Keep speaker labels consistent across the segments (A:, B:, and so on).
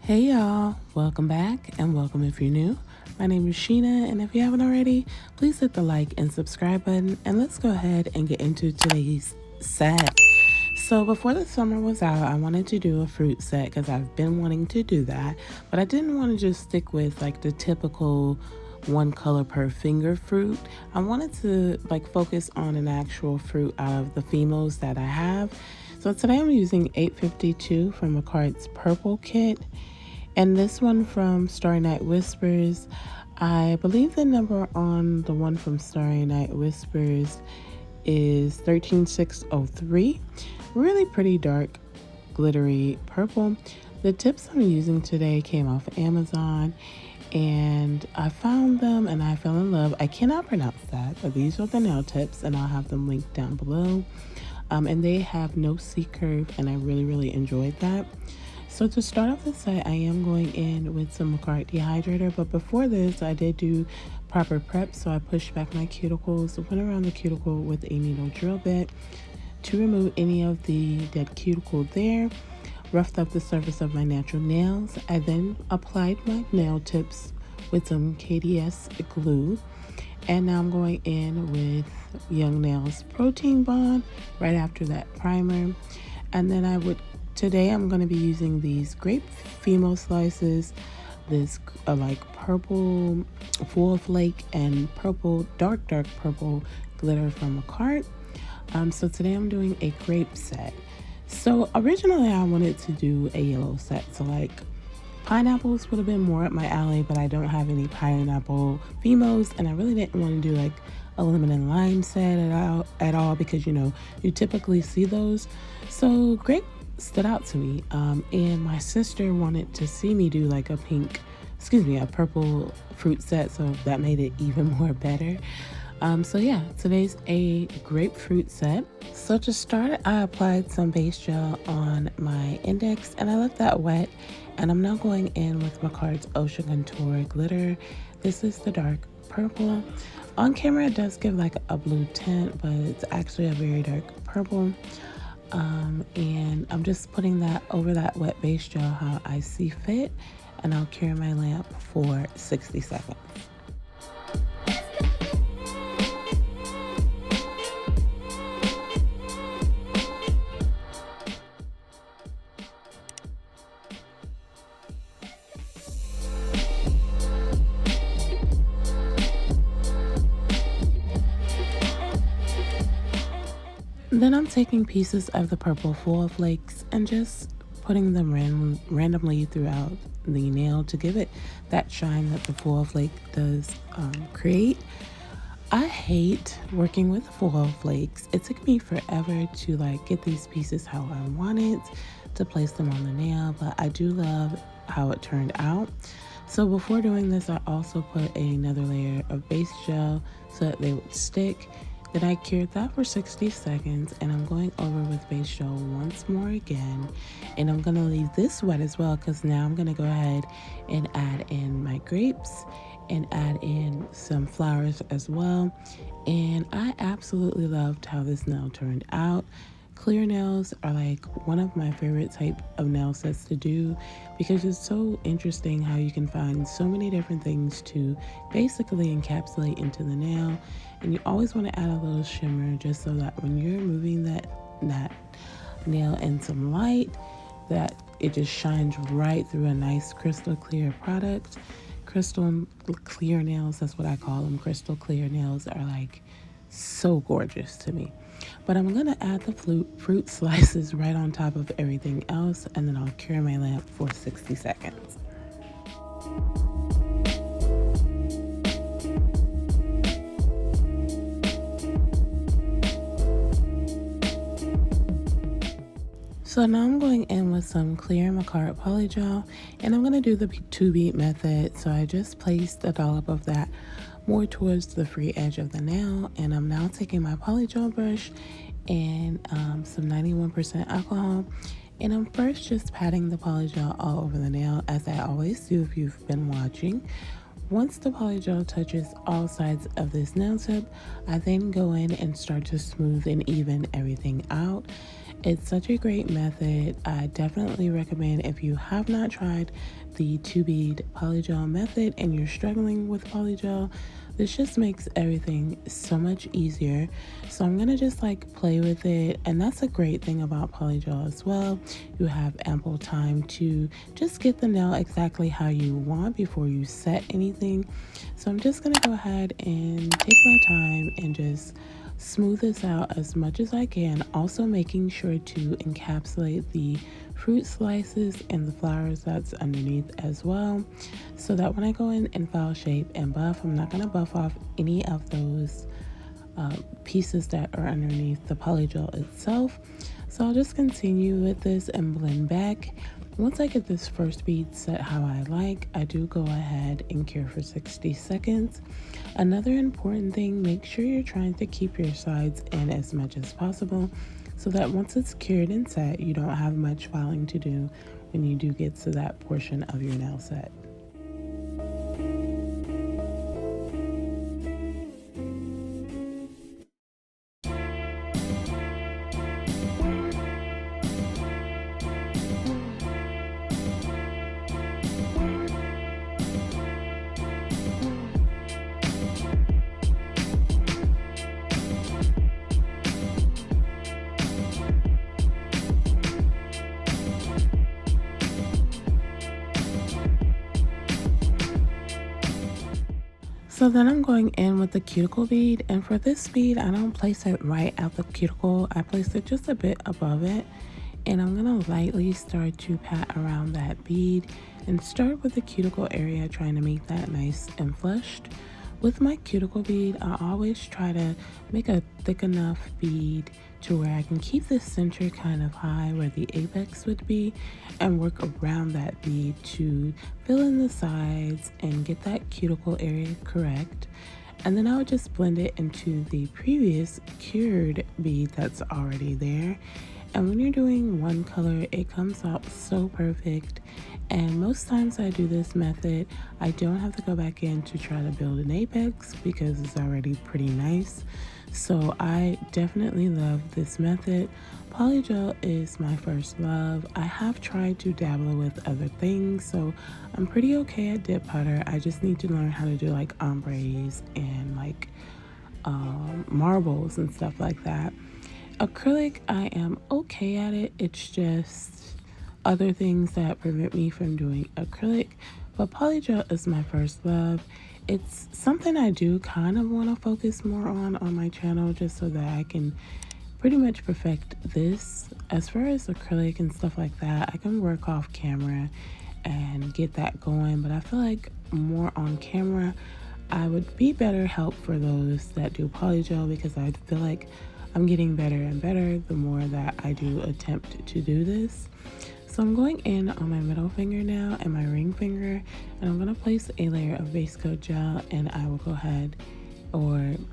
A: Hey y'all, welcome back and welcome if you're new. My name is Sheena, and if you haven't already, please hit the like and subscribe button, and let's go ahead and get into today's set. So before the summer was out, I wanted to do a fruit set because I've been wanting to do that, but I didn't want to just stick with like the typical one color per finger fruit. I wanted to focus on an actual fruit out of the females that I have. So today I'm using 852 from Makartt's purple kit, and this one from Starry Night Whispers. I believe the number on the one from Starry Night Whispers is 13603. Really pretty dark, glittery purple. The tips I'm using today came off Amazon, and I found them and I fell in love. I cannot pronounce that, but these are the nail tips, and I'll have them linked down below. And they have no C curve, and I really enjoyed that. So to start off the set, I am going in with some Makartt dehydrator, but before this, I did do proper prep. So I pushed back my cuticles, went around the cuticle with a needle drill bit to remove any of the dead cuticle there, roughed up the surface of my natural nails. I then applied my nail tips with some KDS glue, and now I'm going in with Young Nails Protein Bond right after that primer. And then today I'm going to be using these Grape female slices, this purple full flake and purple dark purple glitter from Makartt. So today I'm doing a grape set. So originally I wanted to do a yellow set, so pineapples would have been more up my alley, but I don't have any pineapple females, and I really didn't want to do a lemon and lime set at all because you typically see those. So grape stood out to me, and my sister wanted to see me do a purple fruit set, so that made it even more better. So yeah, today's a grapefruit set. So to start, I applied some base gel on my index and I left that wet, and I'm now going in with Makartt's Ocean Contour glitter. This is the dark purple. On camera it does give a blue tint, but it's actually a very dark purple. And I'm just putting that over that wet base gel how I see fit, and I'll cure my lamp for 60 seconds. Then I'm taking pieces of the purple foil flakes and just putting them randomly throughout the nail to give it that shine that the foil flake does create. I hate working with foil flakes. It took me forever to get these pieces how I wanted to place them on the nail, but I do love how it turned out. So before doing this, I also put another layer of base gel so that they would stick. Then I cured that for 60 seconds, and I'm going over with base gel once more again, and I'm going to leave this wet as well because now I'm going to go ahead and add in my grapes and add in some flowers as well. And I absolutely loved how this nail turned out. Clear nails are one of my favorite type of nail sets to do because it's so interesting how you can find so many different things to basically encapsulate into the nail, and you always want to add a little shimmer just so that when you're moving that nail in some light, that it just shines right through a nice crystal clear product. Crystal clear nails, that's what I call them. Crystal clear nails are so gorgeous to me. But I'm going to add the fruit slices right on top of everything else, and then I'll cure my lamp for 60 seconds. So now I'm going in with some clear Makartt Polygel, and I'm going to do the 2-beat method. So I just placed a dollop of that more towards the free edge of the nail, and I'm now taking my Polygel brush and some 91% alcohol, and I'm first just patting the Polygel all over the nail, as I always do if you've been watching. once the polygel touches all sides of this nail tip, I then go in and start to smooth and even everything out. It's such a great method. I definitely recommend if you have not tried the 2-bead polygel method and you're struggling with polygel. This just makes everything so much easier. So I'm gonna just like play with it, and that's a great thing about polygel as well. You have ample time to just get the nail exactly how you want before you set anything. So I'm just gonna go ahead and take my time and just smooth this out as much as I can, also making sure to encapsulate the fruit slices and the flowers that's underneath as well, so that when I go in and file shape and buff, I'm not going to buff off any of those pieces that are underneath the polygel itself. So I'll just continue with this and blend back. Once I get this first bead set how I like, I do go ahead and cure for 60 seconds. Another important thing, make sure you're trying to keep your sides in as much as possible, so that once it's cured and set, you don't have much filing to do when you do get to that portion of your nail set. So then I'm going in with the cuticle bead, and for this bead I don't place it right at the cuticle, I place it just a bit above it, and I'm gonna lightly start to pat around that bead and start with the cuticle area, trying to make that nice and flushed. With my cuticle bead, I always try to make a thick enough bead to where I can keep the center kind of high where the apex would be, and work around that bead to fill in the sides and get that cuticle area correct. And then I would just blend it into the previous cured bead that's already there. And when you're doing one color, it comes out so perfect. And most times I do this method, I don't have to go back in to try to build an apex because it's already pretty nice. So I definitely love this method. Polygel is my first love. I have tried to dabble with other things, so I'm pretty okay at dip powder. I just need to learn how to do like ombres and like marbles and stuff like that. Acrylic, I am okay at it. It's just other things that prevent me from doing acrylic. But polygel is my first love. It's something I do kind of want to focus more on my channel, just so that I can pretty much perfect this. As far as acrylic and stuff like that, I can work off camera and get that going. But I feel like more on camera, I would be better help for those that do polygel, because I feel like I'm getting better and better the more that I do attempt to do this. So I'm going in on my middle finger now and my ring finger, and I'm going to place a layer of base coat gel, and I will go ahead, and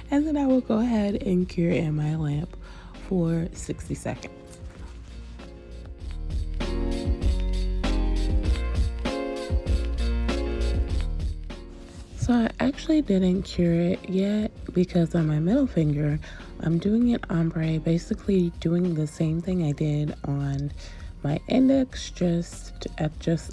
A: then I will go ahead and cure in my lamp for 60 seconds. So I actually didn't cure it yet, because on my middle finger, I'm doing an ombre, basically doing the same thing I did on my index, just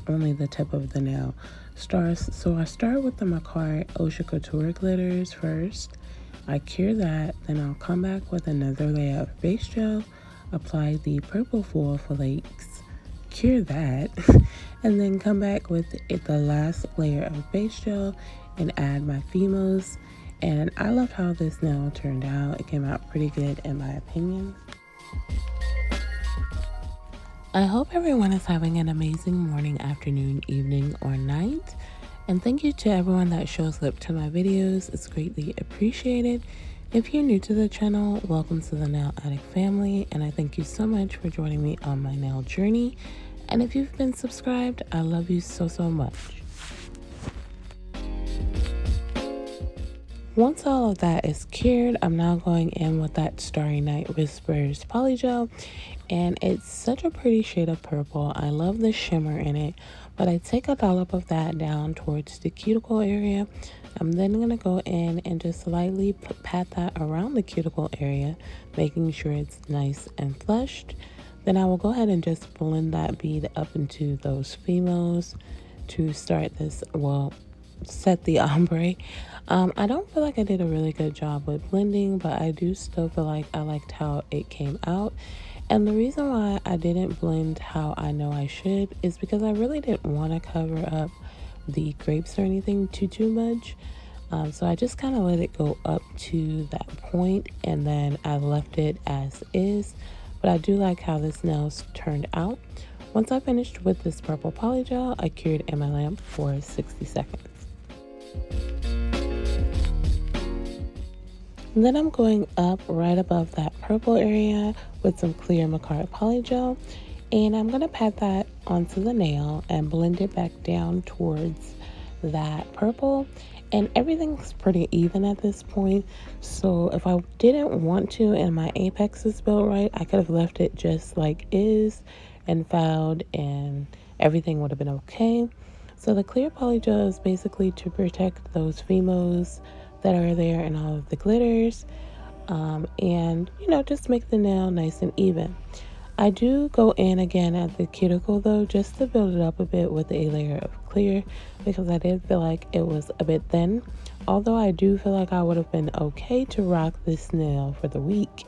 A: only the tip of the nail. So I start with the Makartt Ocean Couture glitters first. I cure that, then I'll come back with another layer of base gel, apply the purple foil flakes, cure that, and then come back with the last layer of base gel and add my Fimos. And I love how this nail turned out. It came out pretty good in my opinion. I hope everyone is having an amazing morning, afternoon, evening, or night. And thank you to everyone that shows up to my videos. It's greatly appreciated. If you're new to the channel, welcome to the Nail Addict family, and I thank you so much for joining me on my nail journey. And if you've been subscribed, I love you so much. Once all of that is cured, I'm now going in with that Starry Night Whispers Polygel, and it's such a pretty shade of purple. I love the shimmer in it, but I take a dollop of that down towards the cuticle area. I'm then going to go in and just lightly pat that around the cuticle area, making sure it's nice and flushed. Then I will go ahead and just blend that bead up into those females to start this, well, set the ombre. I don't feel like I did a really good job with blending, but I do still feel like I liked how it came out. And the reason why I didn't blend how I know I should is because I really didn't want to cover up the grapes or anything too much. So I just kind of let it go up to that point, and then I left it as is. But I do like how this nail's turned out. Once I finished with this purple polygel, I cured in my lamp for 60 seconds. And then I'm going up right above that purple area with some clear Makartt polygel, and I'm going to pat that onto the nail and blend it back down towards that purple. And everything's pretty even at this point, so if I didn't want to and my apex is built right, I could have left it just like is and fouled, and everything would have been okay. So the clear polygel is basically to protect those females that are there and all of the glitters, and just make the nail nice and even. I do go in again at the cuticle though, just to build it up a bit with a layer of clear, because I did feel like it was a bit thin. Although I do feel like I would have been okay to rock this nail for the week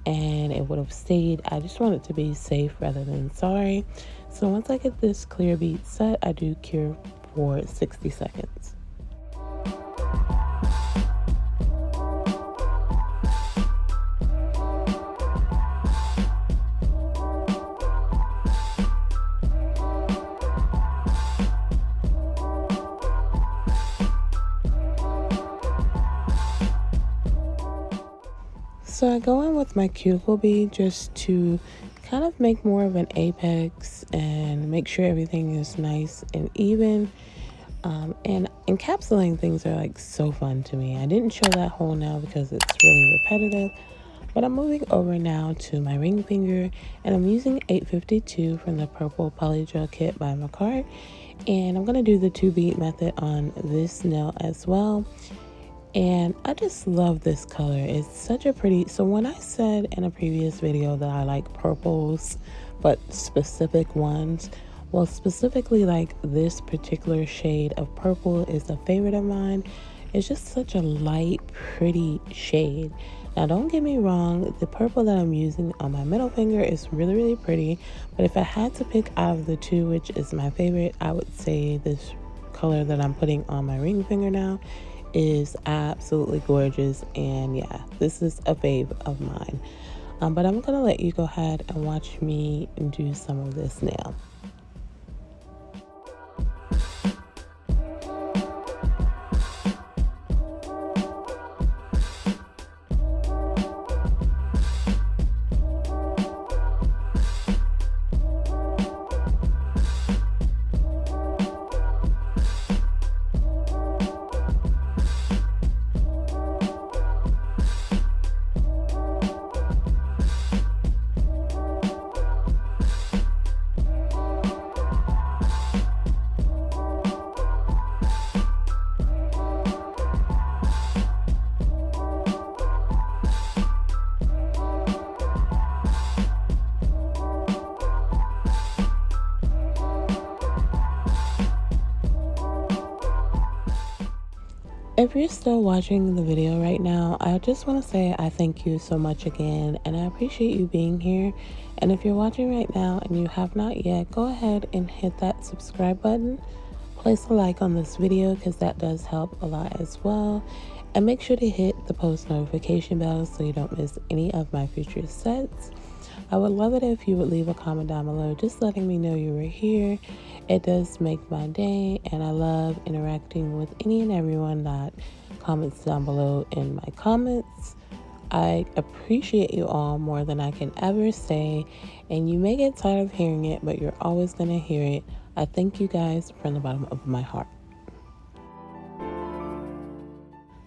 A: and it would have stayed. I just want it to be safe rather than sorry. So once I get this clear bead set, I do cure for 60 seconds. So I go in with my cuticle bead just to kind of make more of an apex and make sure everything is nice and even. And encapsulating things are like so fun to me. I didn't show that whole nail because it's really repetitive, but I'm moving over now to my ring finger, and I'm using 852 from the purple polygel kit by Makartt, and I'm going to do the 2-beat method on this nail as well. And I just love this color. It's such a pretty, so when I said in a previous video that I like purples, but specific ones, well, specifically like this particular shade of purple is a favorite of mine. It's just such a light, pretty shade. Now, don't get me wrong, the purple that I'm using on my middle finger is really, really pretty. But if I had to pick out of the two, which is my favorite, I would say this color that I'm putting on my ring finger now is absolutely gorgeous. And yeah, this is a fave of mine. But I'm gonna let you go ahead and watch me do some of this nail. If you're still watching the video right now, I just want to say I thank you so much again, and I appreciate you being here. And if you're watching right now and you have not yet, go ahead and hit that subscribe button. Place a like on this video because that does help a lot as well. And make sure to hit the post notification bell so you don't miss any of my future sets. I would love it if you would leave a comment down below just letting me know you were here. It does make my day, and I love interacting with any and everyone that comments down below in my comments. I appreciate you all more than I can ever say, and you may get tired of hearing it, but you're always going to hear it. I thank you guys from the bottom of my heart.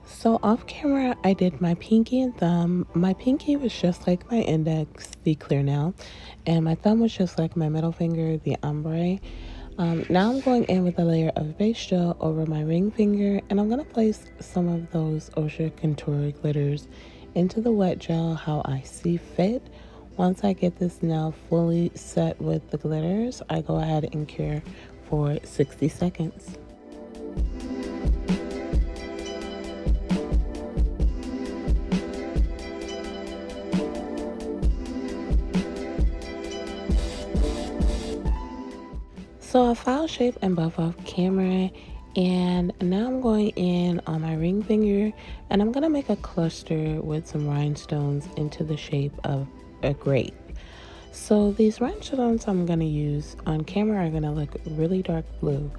A: So off camera, I did my pinky and thumb. My pinky was just like my index, the clear nail, and my thumb was just like my middle finger, the ombre. Now I'm going in with a layer of base gel over my ring finger, and I'm going to place some of those Osha Contour glitters into the wet gel how I see fit. Once I get this nail fully set with the glitters, I go ahead and cure for 60 seconds. So I file shape and buff off camera, and now I'm going in on my ring finger, and I'm gonna make a cluster with some rhinestones into the shape of a grape. So these rhinestones I'm gonna use on camera are gonna look really dark blue,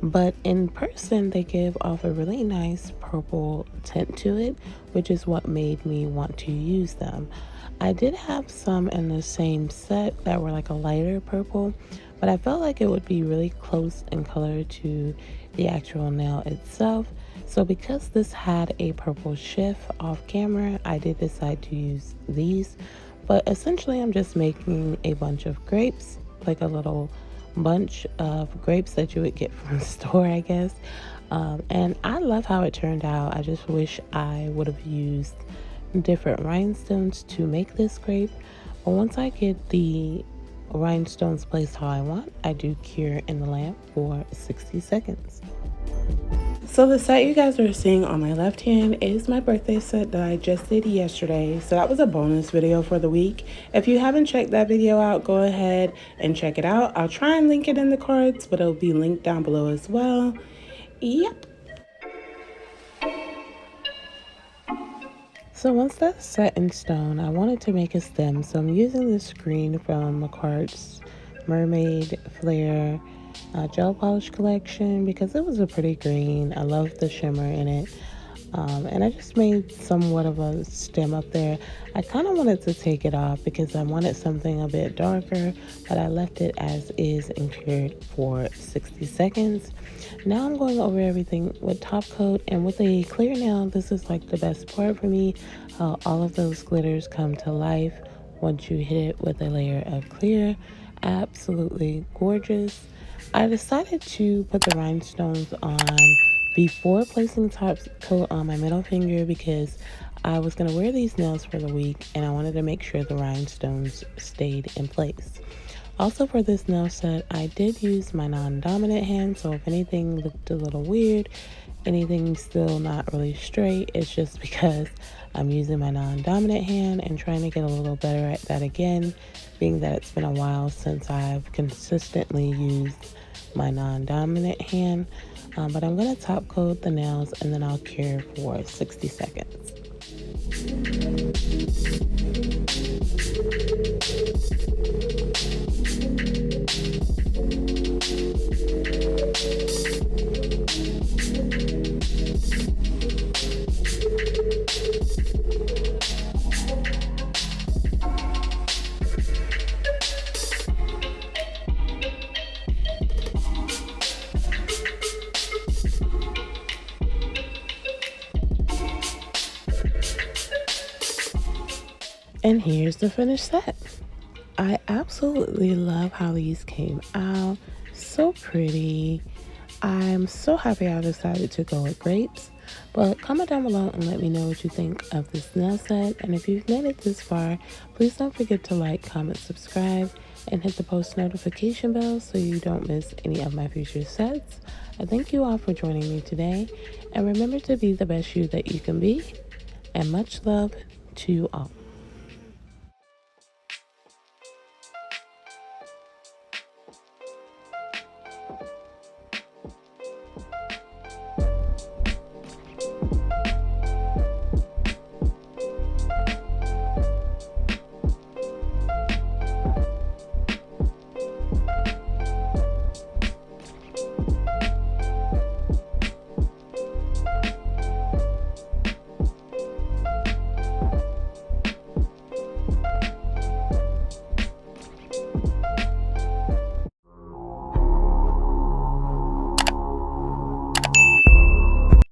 A: but in person they give off a really nice purple tint to it, which is what made me want to use them. I did have some in the same set that were like a lighter purple, but I felt like it would be really close in color to the actual nail itself. So because this had a purple shift off camera, I did decide to use these. But essentially I'm just making a bunch of grapes, like a little bunch of grapes that you would get from the store, I guess. And I love how it turned out. I just wish I would have used different rhinestones to make this grape. But once I get the rhinestones placed how I want, I do cure in the lamp for 60 seconds. So the set you guys are seeing on my left hand is my birthday set that I just did yesterday. So that was a bonus video for the week. If you haven't checked that video out, go ahead and check it out. I'll try and link it in the cards, but it'll be linked down below as well. Yep. So once that's set in stone, I wanted to make a stem. So I'm using this green from Makartt's Mermaid Flare gel polish collection because it was a pretty green. I love the shimmer in it. And I just made somewhat of a stem up there. I kind of wanted to take it off because I wanted something a bit darker, but I left it as is and cured for 60 seconds. Now I'm going over everything with top coat, and with a clear nail, this is like the best part for me, how all of those glitters come to life once you hit it with a layer of clear. Absolutely gorgeous. I decided to put the rhinestones on before placing top coat on my middle finger because I was going to wear these nails for the week and I wanted to make sure the rhinestones stayed in place. Also for this nail set, I did use my non-dominant hand, so if anything looked a little weird, anything still not really straight, it's just because I'm using my non-dominant hand and trying to get a little better at that again, being that it's been a while since I've consistently used my non-dominant hand. But I'm going to top coat the nails and then I'll cure for 60 seconds. And here's the finished set. I absolutely love how these came out. So pretty. I'm so happy I decided to go with grapes. But comment down below and let me know what you think of this nail set. And if you've made it this far, please don't forget to like, comment, subscribe, and hit the post notification bell so you don't miss any of my future sets. I thank you all for joining me today. And remember to be the best you that you can be. And much love to you all.